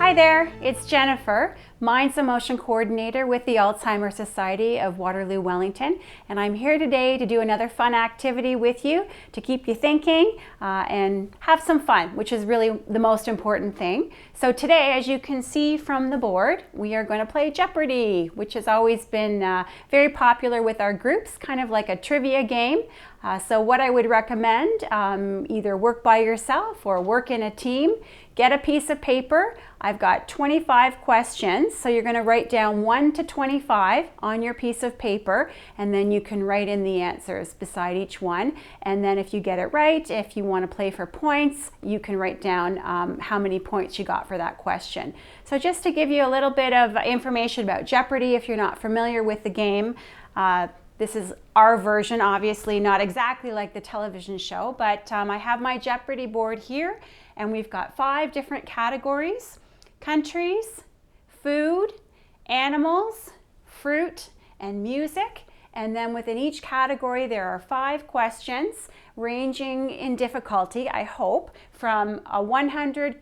Hi there, it's Jennifer, Minds and Motion Coordinator with the Alzheimer's Society of Waterloo, Wellington, and I'm here today to do another fun activity with you to keep you thinking and have some fun, which is really the most important thing. So today, as you can see from the board, we are going to play Jeopardy, which has always been very popular with our groups, kind of like a trivia game. So what I would recommend, either work by yourself or work in a team. Get a piece of paper. I've got 25 questions, so you're going to write down 1 to 25 on your piece of paper, and then you can write in the answers beside each one. And then if you get it right, if you want to play for points, you can write down how many points you got for that question. So just to give you a little bit of information about Jeopardy, if you're not familiar with the game, this is our version, obviously not exactly like the television show, but I have my Jeopardy board here, and we've got 5 different categories: countries, food, animals, fruit, and music. And then within each category there are 5 questions ranging in difficulty, I hope, from a 100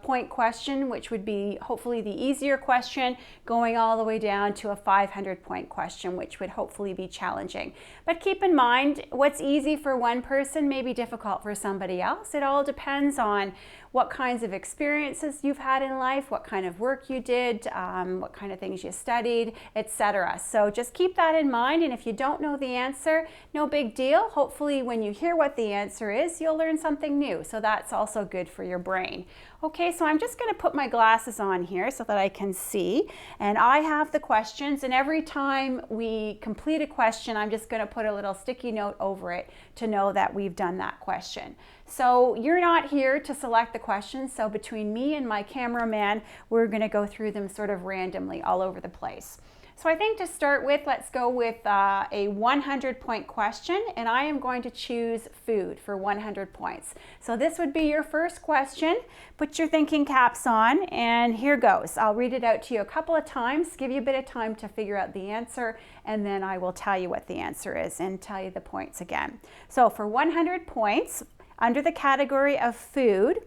point question, which would be hopefully the easier question, going all the way down to a 500 point question, which would hopefully be challenging. But keep in mind, what's easy for one person may be difficult for somebody else. It all depends on what kinds of experiences you've had in life, what kind of work you did, what kind of things you studied, etc. So just keep that in mind, and if you don't know the answer, no big deal. Hopefully when you hear what the answer is, you'll learn something new, so that's also good for your brain. Okay, so I'm just going to put my glasses on here so that I can see, and I have the questions, and every time we complete a question, I'm just going to put a little sticky note over it to know that we've done that question. So you're not here to select the questions, so between me and my cameraman, we're going to go through them sort of randomly all over the place. So I think to start with, let's go with a 100 point question, and I am going to choose food for 100 points. So this would be your first question. Put your thinking caps on, and here goes. I'll read it out to you a couple of times, give you a bit of time to figure out the answer, and then I will tell you what the answer is and tell you the points again. So for 100 points, under the category of food,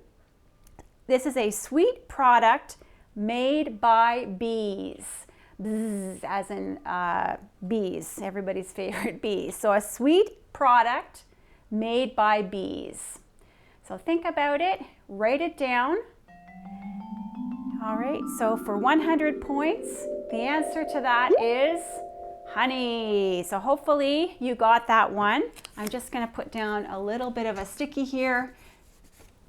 this is a sweet product made by bees. Bzz, as in bees, everybody's favorite bees. So a sweet product made by bees. So think about it, write it down. All right, so for 100 points, the answer to that is honey. So hopefully you got that one. I'm just going to put down a little bit of a sticky here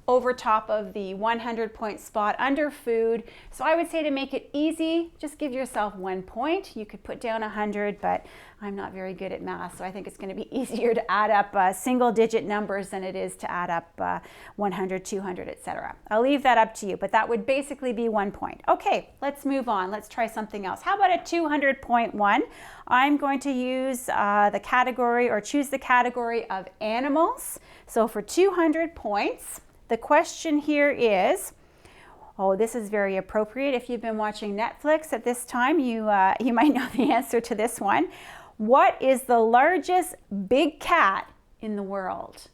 over top of the 100 point spot under food. So I would say to make it easy, just give yourself 1 point. You could put down 100, but I'm not very good at math, so I think it's going to be easier to add up single digit numbers than it is to add up 100, 200, etc. I'll leave that up to you, but that would basically be 1 point. Okay, let's move on. Let's try something else. How about a 200 point one? I'm going to use the category, or choose the category of animals. So for 200 points, the question here is, oh, this is very appropriate. If you've been watching Netflix at this time, you might know the answer to this one. What is the largest big cat in the world?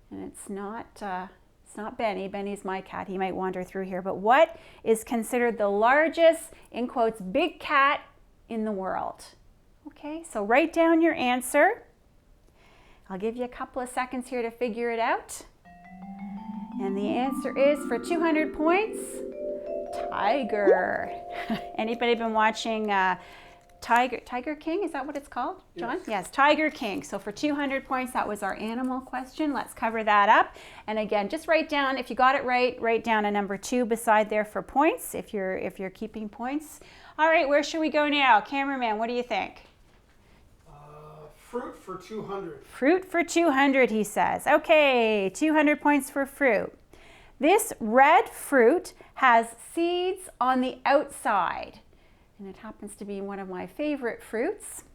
And it's not Benny. Benny's my cat. He might wander through here. But what is considered the largest, in quotes, big cat in the world? Okay, so write down your answer. I'll give you a couple of seconds here to figure it out. And the answer is, for 200 points, tiger. Anybody been watching Tiger King? Is that what it's called, John? Yes, Tiger King. So for 200 points, that was our animal question. Let's cover that up. And again, just write down, if you got it right, write down a number 2 beside there for points, if you're keeping points. All right, where should we go now? Cameraman, what do you think? Fruit for 200. Fruit for 200, he says. Okay, 200 points for fruit. This red fruit has seeds on the outside, and it happens to be one of my favorite fruits.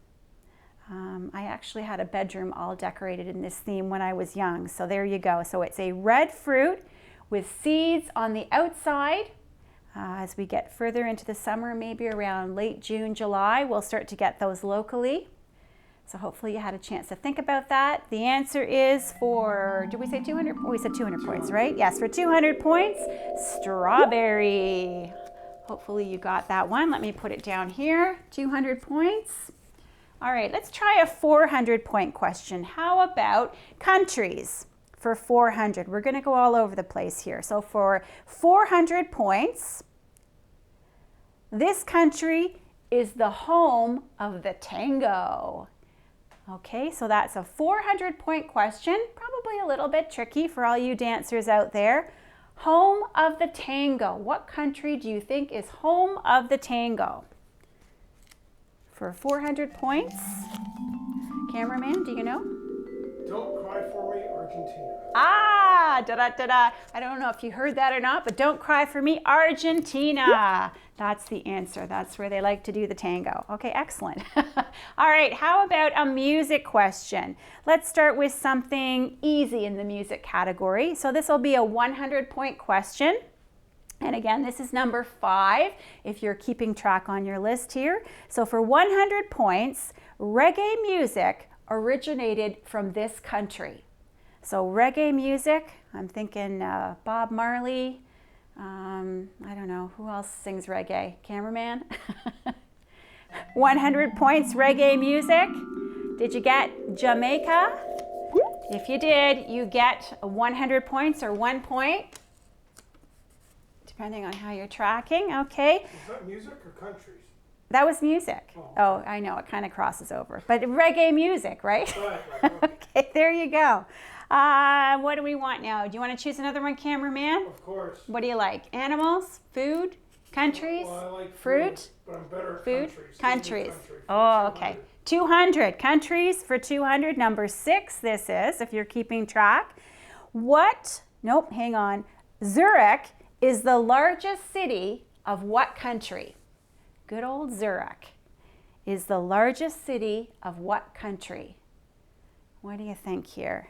I actually had a bedroom all decorated in this theme when I was young, so there you go. So it's a red fruit with seeds on the outside. As we get further into the summer, maybe around late June, July, we'll start to get those locally. So hopefully you had a chance to think about that. The answer is for, did we say 200? Oh, we said 200 points, right? Yes, for 200 points, strawberry. Hopefully you got that one. Let me put it down here, 200 points. All right, let's try a 400-point question. How about countries for 400? We're gonna go all over the place here. So for 400 points, this country is the home of the tango. Okay, so that's a 400-point question, probably a little bit tricky for all you dancers out there. Home of the tango. What country do you think is home of the tango? For 400 points. Cameraman, do you know? Don't Cry For Me, Argentina. Ah, da-da-da-da. I don't know if you heard that or not, but Don't Cry For Me, Argentina. That's the answer. That's where they like to do the tango. Okay, excellent. All right, how about a music question? Let's start with something easy in the music category. So this will be a 100-point question. And again, this is number 5 if you're keeping track on your list here. So for 100 points, reggae music originated from this country. So reggae music, I'm thinking Bob Marley. I don't know, who else sings reggae? Cameraman? 100 points, reggae music. Did you get Jamaica? If you did, you get 100 points or 1 point, depending on how you're tracking. Okay. Is that music or countries? That was music. Oh, I know, it kind of crosses over. But reggae music, right? Right. Okay, there you go. What do we want now? Do you want to choose another one, cameraman? Of course. What do you like? Animals? Food? Countries? Well, I like fruit? But I'm better at Food? countries. Countries. Oh, okay. 200. Countries for 200. Number 6 this is, if you're keeping track. Nope, hang on. Zurich is the largest city of what country? Good old Zurich is the largest city of what country? What do you think here?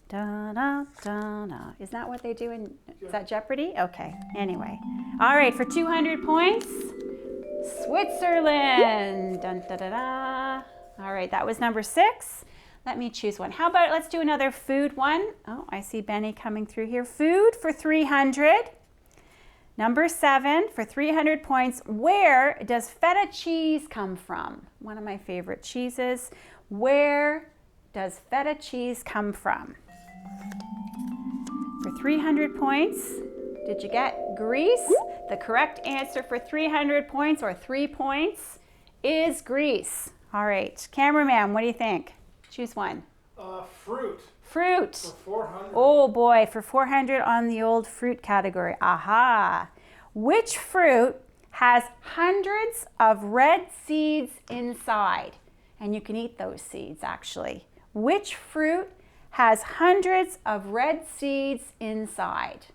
Da, da, da, da. Is that what they do in, is that Jeopardy? Okay, anyway. All right, for 200 points, Switzerland. Dun, da, da, da. All right, that was number 6. Let me choose one. How about, let's do another food one. Oh, I see Benny coming through here. Food for 300. Number 7 for 300 points. Where does feta cheese come from? One of my favorite cheeses. Where does feta cheese come from? For 300 points, did you get Greece? The correct answer for 300 points or 3 points is Greece. All right, cameraman, what do you think? Choose one. Fruit. Fruit. For 400. Oh boy, for 400 on the old fruit category. Aha. Which fruit has hundreds of red seeds inside? And you can eat those seeds actually. Which fruit has hundreds of red seeds inside?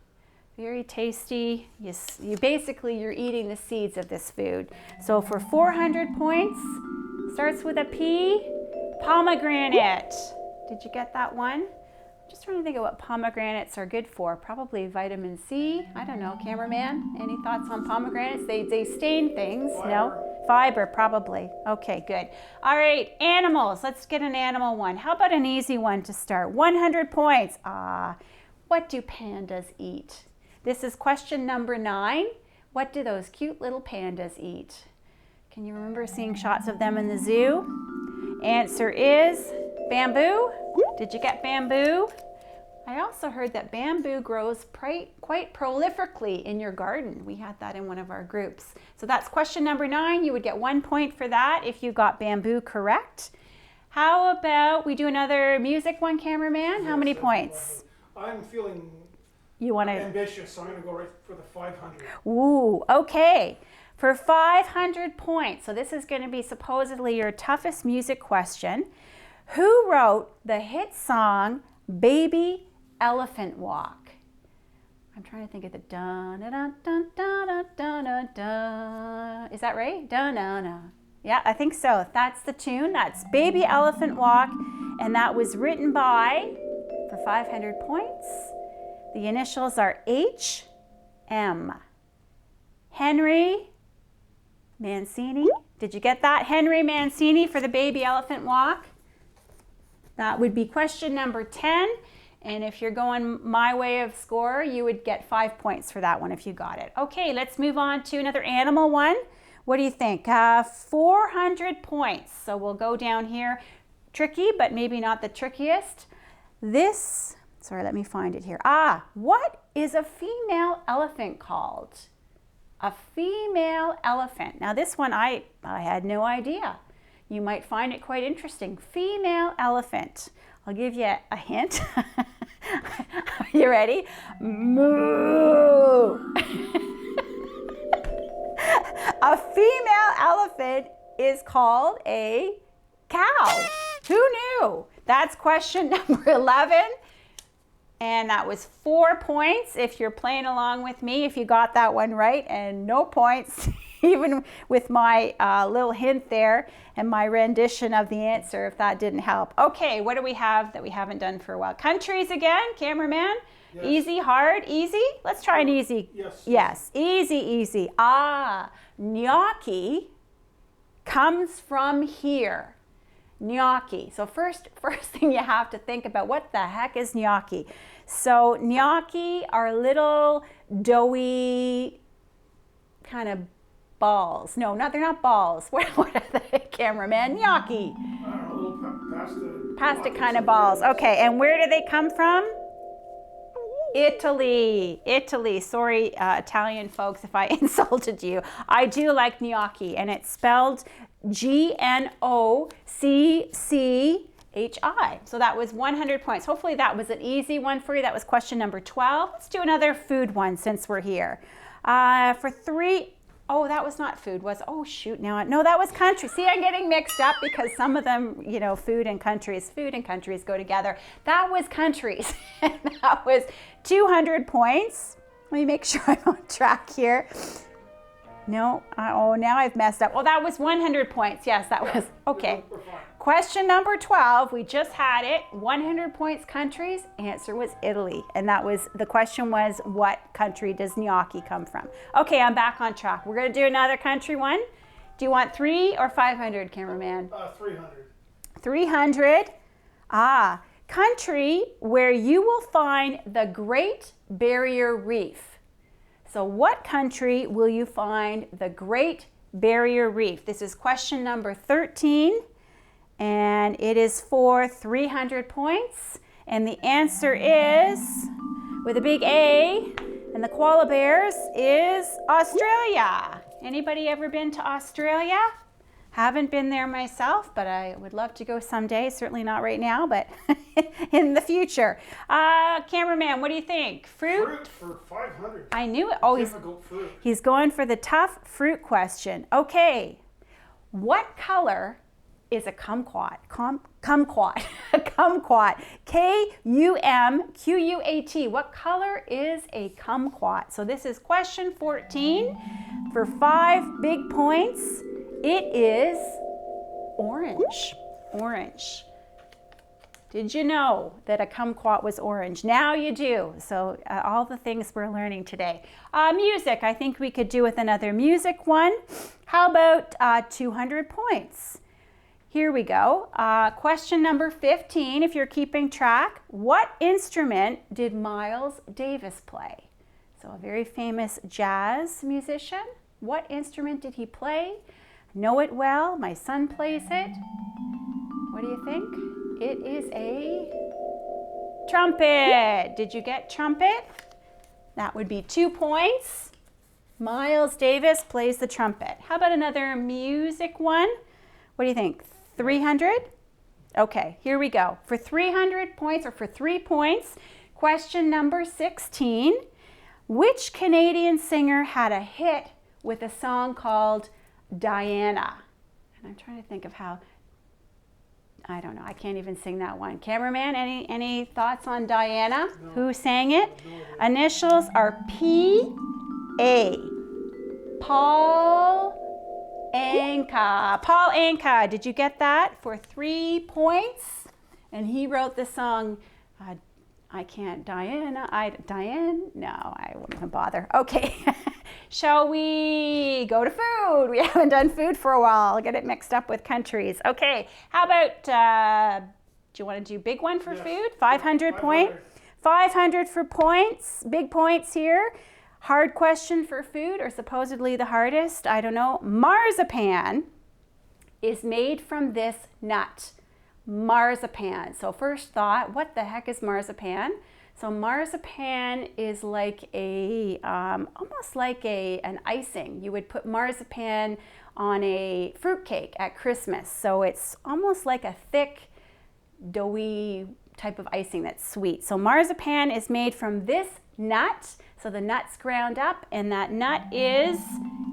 Very tasty. You're eating the seeds of this food. So for 400 points, starts with a P, pomegranate. Did you get that one? Just trying to think of what pomegranates are good for. Probably vitamin C. I don't know, cameraman. Any thoughts on pomegranates? They stain things. Fiber. No? Fiber, probably. Okay, good. All right, animals. Let's get an animal one. How about an easy one to start? 100 points. What do pandas eat? This is question number 9. What do those cute little pandas eat? Can you remember seeing shots of them in the zoo? Answer is bamboo. Did you get bamboo? I also heard that bamboo grows quite prolifically in your garden. We had that in one of our groups. So that's question number 9. You would get 1 point for that if you got bamboo correct. How about we do another music one, cameraman? How many points? I'm feeling ambitious, so I'm going to go right for the 500. Ooh, okay. For 500 points, so this is going to be supposedly your toughest music question. Who wrote the hit song Baby Elephant Walk? I'm trying to think of the dun dun dun dun dun dun dun dun. Is that right? Dun dun dun. Yeah, I think so. That's the tune. That's Baby Elephant Walk, and that was written by, for 500 points, the initials are H.M. Henry Mancini. Did you get that? Henry Mancini for the baby elephant walk. That would be question number 10. And if you're going my way of score, you would get 5 points for that one if you got it. Okay, let's move on to another animal one. What do you think? 400 points. So we'll go down here. Tricky, but maybe not the trickiest. This, sorry, let me find it here. What is a female elephant called? A female elephant. Now this one I had no idea. You might find it quite interesting. Female elephant. I'll give you a hint. Are you ready? Moo. A female elephant is called a cow. Who knew? That's question number 11. And that was 4 points if you're playing along with me, if you got that one right, and no points even with my little hint there and my rendition of the answer, if that didn't help. Okay, what do we have that we haven't done for a while? Countries again, cameraman. Yes. Easy, hard, easy? Let's try an easy. Yes. Yes, easy, easy. Gnocchi comes from here. Gnocchi. So first thing you have to think about, what the heck is gnocchi? So gnocchi are little doughy kind of balls. No, they're not balls. What are they, cameraman? Gnocchi. Pasta kind of balls. Okay, and where do they come from? Italy. Italy. Sorry, Italian folks, if I insulted you. I do like gnocchi, and it's spelled Gnocchi. So that was 100 points. Hopefully that was an easy one for you. That was question number 12. Let's do another food one since we're here. For 3, that was not food, no, that was country. See, I'm getting mixed up because some of them, food and countries go together. That was countries. That was 200 points. Let me make sure I'm on track here. No, now I've messed up. That was 100 points. Yes, that was, okay. Question number 12, we just had it. 100 points countries, answer was Italy. And the question was, what country does gnocchi come from? Okay, I'm back on track. We're gonna do another country one. Do you want 3 or 500, cameraman? 300. 300. Country where you will find the Great Barrier Reef. So what country will you find the Great Barrier Reef? This is question number 13, and it is for 300 points. And the answer is, with a big A, and the koala bears, is Australia. Anybody ever been to Australia? Haven't been there myself, but I would love to go someday. Certainly not right now, but in the future. Cameraman, what do you think? Fruit? Fruit for 500. I knew it. Difficult fruit. He's going for the tough fruit question. Okay. What color is a kumquat? Kumquat. A kumquat. Kumquat. What color is a kumquat? So this is question 14 for 5 big points. It is orange. Orange. Did you know that a kumquat was orange? Now you do. So all the things we're learning today. Music. I think we could do with another music one. How about 200 points? Here we go. Question number 15, if you're keeping track. What instrument did Miles Davis play? So a very famous jazz musician. What instrument did he play? Know it well. My son plays it. What do you think? It is a trumpet. Did you get trumpet? That would be 2 points. Miles Davis plays the trumpet. How about another music one? What do you think? 300? Okay, here we go. For 300 points, or for 3 points, question number 16. Which Canadian singer had a hit with a song called Diana? And I'm trying to think of how, I don't know, I can't even sing that one. Cameraman, any thoughts on Diana? No. Who sang it? No. Initials are P.A. Paul Anka. Paul Anka, did you get that? For 3 points. And he wrote the song, I can't, Diana, Diane? No, I wouldn't even bother. Okay. Shall we go to food? We haven't done food for a while. I'll get it mixed up with countries. Okay, how about, do you want to do big one for food? 500 point? 500 for points, big points here. Hard question for food, or supposedly the hardest, I don't know. Marzipan is made from this nut. Marzipan. So first thought, what the heck is marzipan? So marzipan is like a, almost like an icing. You would put marzipan on a fruitcake at Christmas. So it's almost like a thick, doughy type of icing that's sweet. So marzipan is made from this nut. So the nut's ground up, and that nut is,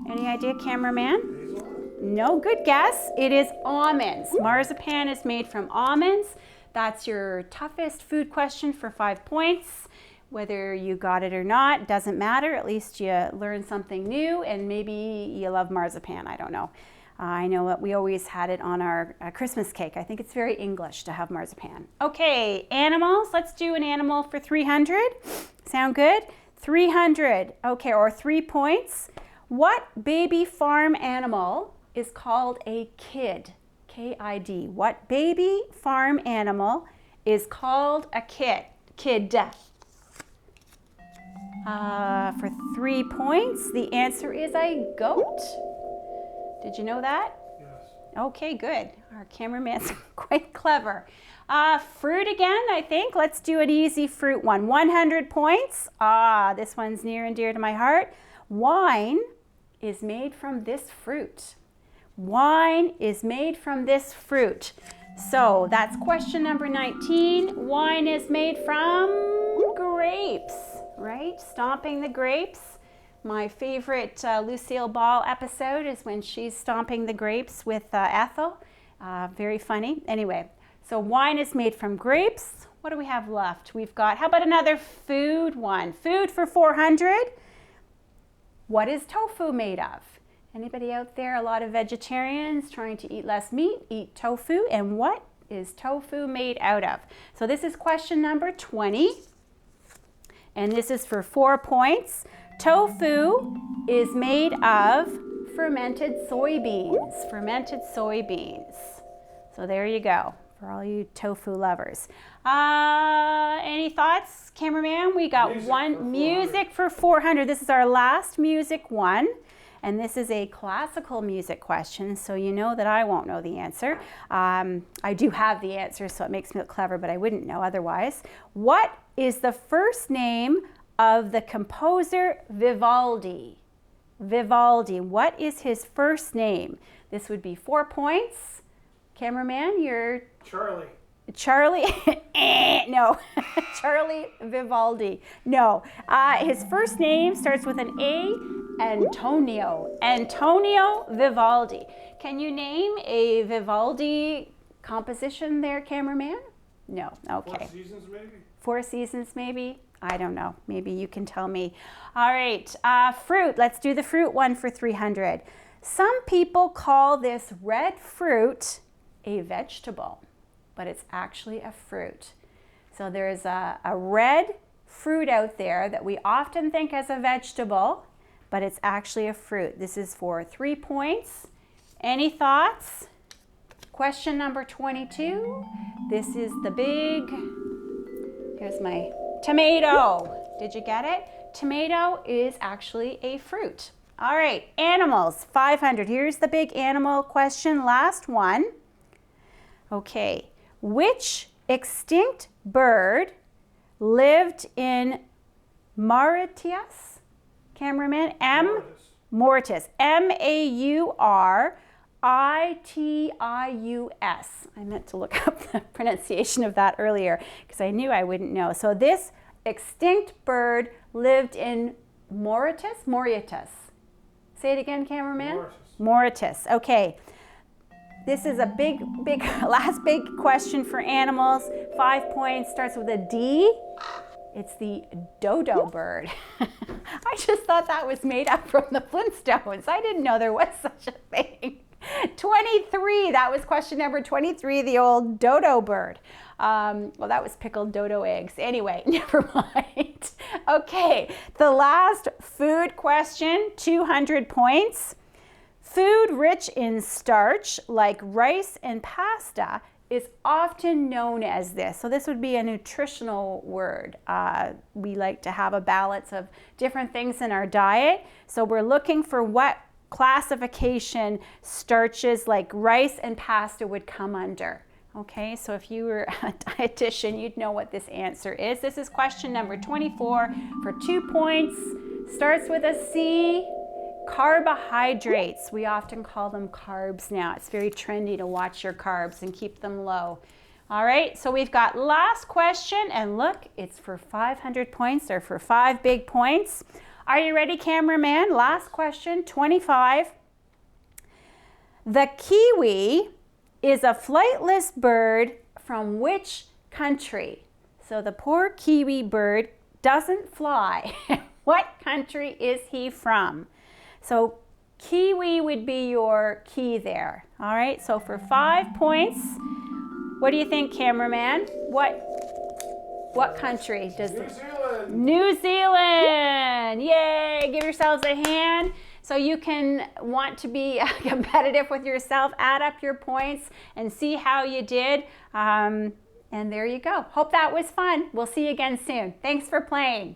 any idea, cameraman? No, good guess. It is almonds. Marzipan is made from almonds. That's your toughest food question for 5 points. Whether you got it or not, doesn't matter. At least you learned something new, and maybe you love marzipan. I don't know. I know that we always had it on our Christmas cake. I think it's very English to have marzipan. Okay, animals. Let's do an animal for 300. Sound good? 300. Okay, or 3 points. What baby farm animal is called a kid? K-I-D. What baby farm animal is called a kid? Kid. For 3 points, the answer is a goat. Did you know that? Yes. Okay, good. Our cameraman's quite clever. Fruit again, I think. Let's do an easy fruit one. 100 points. This one's near and dear to my heart. Wine is made from this fruit. Wine is made from this fruit. So that's question number 19. Wine is made from grapes, right? Stomping the grapes. My favorite Lucille Ball episode is when she's stomping the grapes with Ethel. Very funny. Anyway, so wine is made from grapes. What do we have left? We've got, how about another food one? Food for 400. What is tofu made of? Anybody out there, a lot of vegetarians trying to eat less meat, eat tofu. And what is tofu made out of? So this is question number 20. And this is for 4 points. Tofu is made of fermented soybeans. Fermented soybeans. So there you go for all you tofu lovers. Any thoughts, cameraman? We got music for 400. This is our last music one. And this is a classical music question, so you know that I won't know the answer. I do have the answer, so it makes me look clever, but I wouldn't know otherwise. What is the first name of the composer Vivaldi? Vivaldi. What is his first name? This would be 4 points. Cameraman, you're... Charlie. Charlie? No. Charlie Vivaldi. No. His first name starts with an A. Antonio. Antonio Vivaldi. Can you name a Vivaldi composition there, cameraman? No. Okay. 4 Seasons maybe? 4 Seasons maybe? I don't know. Maybe you can tell me. All right. Fruit. Let's do the fruit one for 300. Some people call this red fruit a vegetable, but it's actually a fruit. So there's a red fruit out there that we often think as a vegetable, but it's actually a fruit. This is for 3 points. Any thoughts? Question number 22. This is the big, here's my tomato. Did you get it? Tomato is actually a fruit. All right, animals, 500. Here's the big animal question, last one. Okay, which extinct bird lived in Mauritius? Cameraman, Mauritius. M-A-U-R-I-T-I-U-S. I meant to look up the pronunciation of that earlier because I knew I wouldn't know. So this extinct bird lived in Mauritius? Mauritius. Say it again, cameraman. Mauritius. Okay. This is a big, last big question for animals. 5 points, starts with a D. It's the dodo bird. I just thought that was made up from the Flintstones. I didn't know there was such a thing. 23, that was question number 23, the old dodo bird. Well, that was pickled dodo eggs. Anyway, never mind. Okay, the last food question, 200 points. Food rich in starch, like rice and pasta, is often known as this. So this would be a nutritional word. We like to have a balance of different things in our diet. So we're looking for what classification starches like rice and pasta would come under. Okay, so if you were a dietitian, you'd know what this answer is. This is question number 24 for 2 points. Starts with a C. Carbohydrates. We often call them carbs now. It's very trendy to watch your carbs and keep them low. All right, so we've got last question, and look, it's for 500 points or for 5 big points. Are you ready, cameraman? Last question, 25. The kiwi is a flightless bird from which country? So the poor kiwi bird doesn't fly. What country is he from? So kiwi would be your key there. All right, so for 5 points, what do you think, cameraman? What country does New Zealand. New Zealand. Yay, give yourselves a hand. So you can want to be competitive with yourself, add up your points and see how you did. And there you go. Hope that was fun. We'll see you again soon. Thanks for playing.